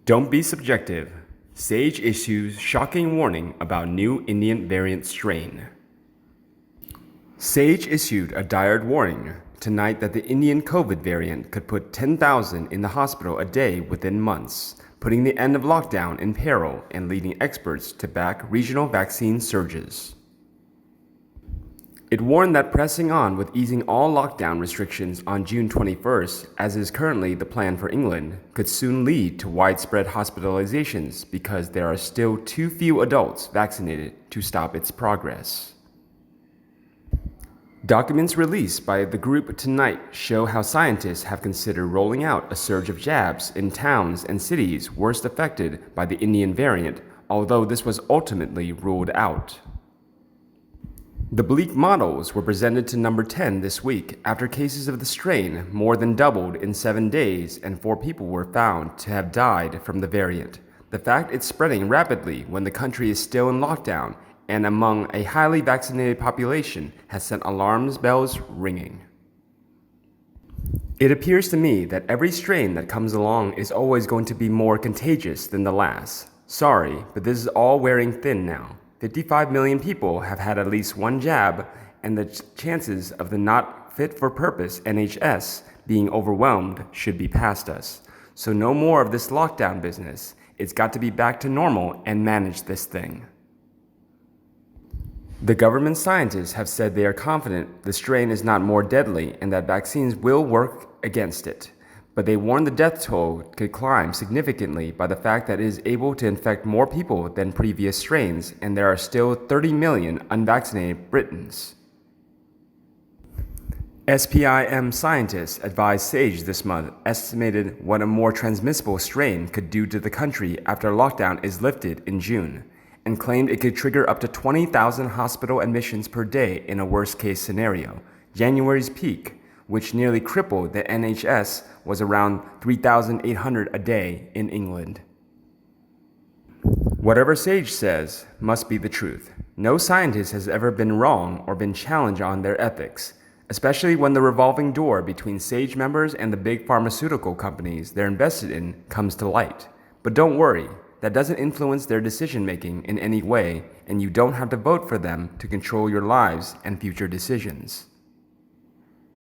Don't be subjective. Sage issues shocking warning about new Indian variant strain. Sage issued a dire warning tonight that the Indian COVID variant could put 10,000 in the hospital a day within months, putting the end of lockdown in peril and leading experts to back regional vaccine surges. It warned that pressing on with easing all lockdown restrictions on June 21st, as is currently the plan for England, could soon lead to widespread hospitalizations because there are still too few adults vaccinated to stop its progress. Documents released by the group tonight show how scientists have considered rolling out a surge of jabs in towns and cities worst affected by the Indian variant, although this was ultimately ruled out. The bleak models were presented to number 10 this week after cases of the strain more than doubled in 7 days and 4 people were found to have died from the variant. The fact it's spreading rapidly when the country is still in lockdown and among a highly vaccinated population has sent alarm bells ringing. It appears to me that every strain that comes along is always going to be more contagious than the last. Sorry, but this is all wearing thin now. 55 million people have had at least one jab, and the chances of the not fit-for-purpose NHS being overwhelmed should be past us. So no more of this lockdown business. It's got to be back to normal and manage this thing. The government scientists have said they are confident the strain is not more deadly and that vaccines will work against it. But they warn the death toll could climb significantly by the fact that it is able to infect more people than previous strains, and there are still 30 million unvaccinated Britons. SPIM scientists advised Sage this month estimated what a more transmissible strain could do to the country after lockdown is lifted in June, and claimed it could trigger up to 20,000 hospital admissions per day in a worst-case scenario. January's peak, which nearly crippled the NHS, was around 3,800 a day in England. Whatever Sage says must be the truth. No scientist has ever been wrong or been challenged on their ethics, especially when the revolving door between Sage members and the big pharmaceutical companies they're invested in comes to light. But don't worry, that doesn't influence their decision-making in any way, and you don't have to vote for them to control your lives and future decisions.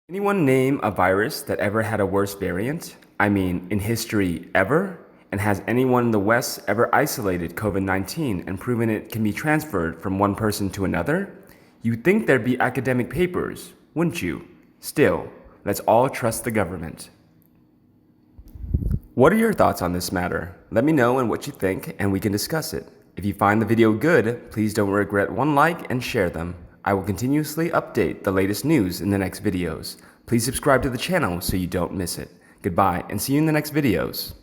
Anyone name a virus that ever had a worse variant? I mean, in history ever? And has anyone in the West ever isolated COVID-19 and proven it can be transferred from one person to another? You'd think there'd be academic papers, wouldn't you? Still, let's all trust the government. What are your thoughts on this matter? Let me know and what you think, and we can discuss it. If you find the video good, please don't regret one like and share them. I will continuously update the latest news in the next videos. Please subscribe to the channel so you don't miss it. Goodbye and see you in the next videos.